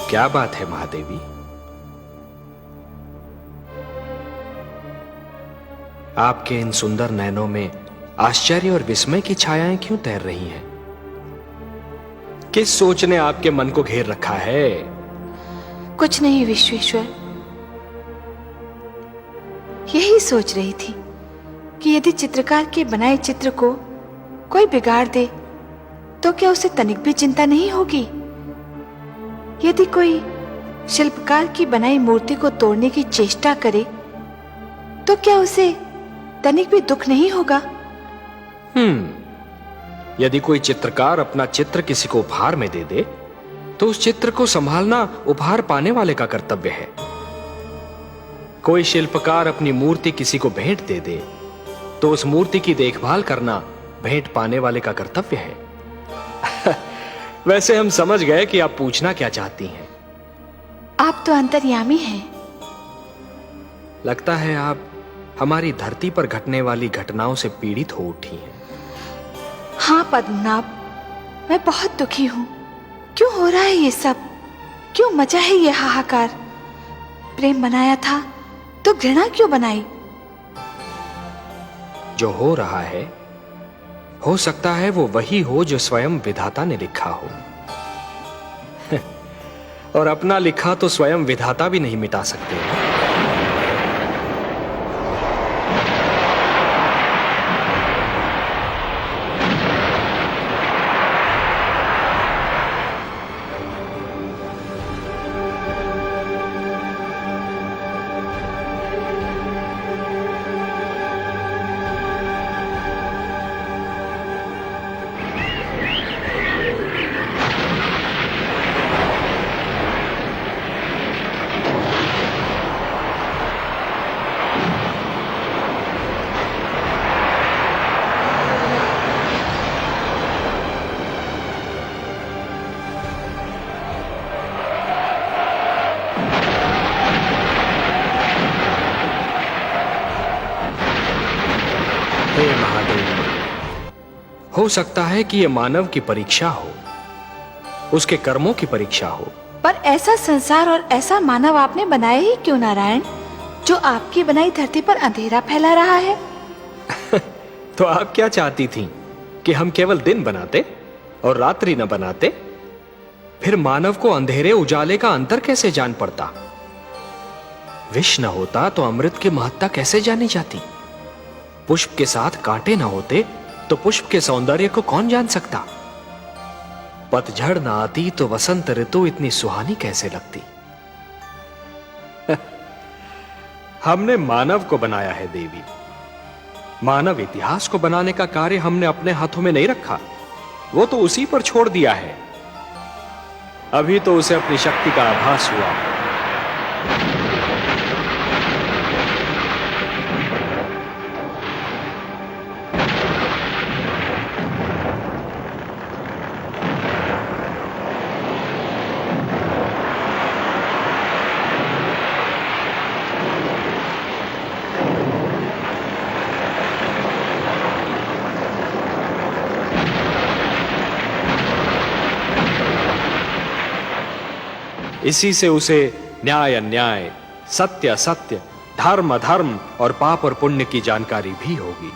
क्या बात है महादेवी? आपके इन सुंदर नैनों में आश्चर्य और विस्मय की छायाएं क्यों तैर रही हैं? किस सोच ने आपके मन को घेर रखा है? कुछ नहीं विश्वेश्वर, यही सोच रही थी कि यदि चित्रकार के बनाए चित्र को कोई बिगाड़ दे तो क्या उसे तनिक भी चिंता नहीं होगी? यदि कोई शिल्पकार की बनाई मूर्ति को तोड़ने की चेष्टा करे तो क्या उसे तनिक भी दुख नहीं होगा? यदि कोई चित्रकार अपना चित्र किसी को उपहार में दे दे तो उस चित्र को संभालना उपहार पाने वाले का कर्तव्य है। कोई शिल्पकार अपनी मूर्ति किसी को भेंट दे दे तो उस मूर्ति की देखभाल करना भेंट पाने वाले का कर्तव्य है। वैसे हम समझ गए कि आप पूछना क्या चाहती हैं। आप तो अंतर्यामी हैं। लगता है आप हमारी धरती पर घटने वाली घटनाओं से पीड़ित हो उठी हैं। हाँ पद्मनाभ, मैं बहुत दुखी हूँ। क्यों हो रहा है ये सब? क्यों मचा है ये हाहाकार? प्रेम बनाया था तो घृणा क्यों बनाई? जो हो रहा है हो सकता है वो वही हो जो स्वयं विधाता ने लिखा हो। और अपना लिखा तो स्वयं विधाता भी नहीं मिटा सकते। हे महादेव, हो सकता है कि यह मानव की परीक्षा हो, उसके कर्मों की परीक्षा हो। पर ऐसा संसार और ऐसा मानव आपने बनाया ही क्यों नारायण, जो आपकी बनाई धरती पर अंधेरा फैला रहा है? तो आप क्या चाहती थीं कि हम केवल दिन बनाते और रात्रि न बनाते? फिर मानव को अंधेरे उजाले का अंतर कैसे जान पड़ता? विष न होता तो अमृत की महत्ता कैसे जानी जाती? पुष्प के साथ कांटे न होते तो पुष्प के सौंदर्य को कौन जान सकता? पतझड़ न आती तो वसंत ऋतु इतनी सुहानी कैसे लगती? हमने मानव को बनाया है देवी। मानव इतिहास को बनाने का कार्य हमने अपने हाथों में नहीं रखा, वो तो उसी पर छोड़ दिया है। अभी तो उसे अपनी शक्ति का आभास हुआ। इसी से उसे न्याय अन्याय, सत्य असत्य, धर्म अधर्म और पाप और पुण्य की जानकारी भी होगी।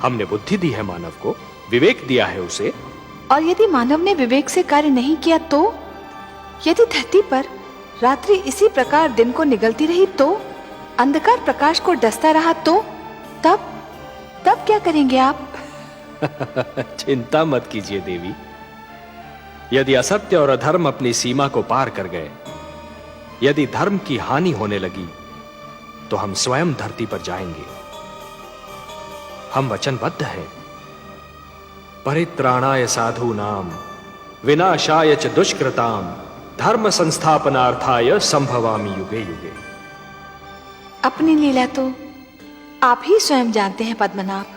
हमने बुद्धि दी है मानव को, विवेक दिया है उसे। और यदि मानव ने विवेक से कार्य नहीं किया तो? यदि धरती पर रात्रि इसी प्रकार दिन को निगलती रही तो? अंधकार प्रकाश को डसता रहा तो? तब क्या करेंगे आप? चिंता मत कीजिए देवी। यदि असत्य और अधर्म अपनी सीमा को पार कर गए, यदि धर्म की हानि होने लगी, तो हम स्वयं धरती पर जाएंगे। हम वचनबद्ध हैं। परित्राणाय साधूनाम विनाशाय च दुष्कृताम धर्म संस्थापनार्थाय संभवामि युगे युगे। अपनी लीला तो आप ही स्वयं जानते हैं पद्मनाभ।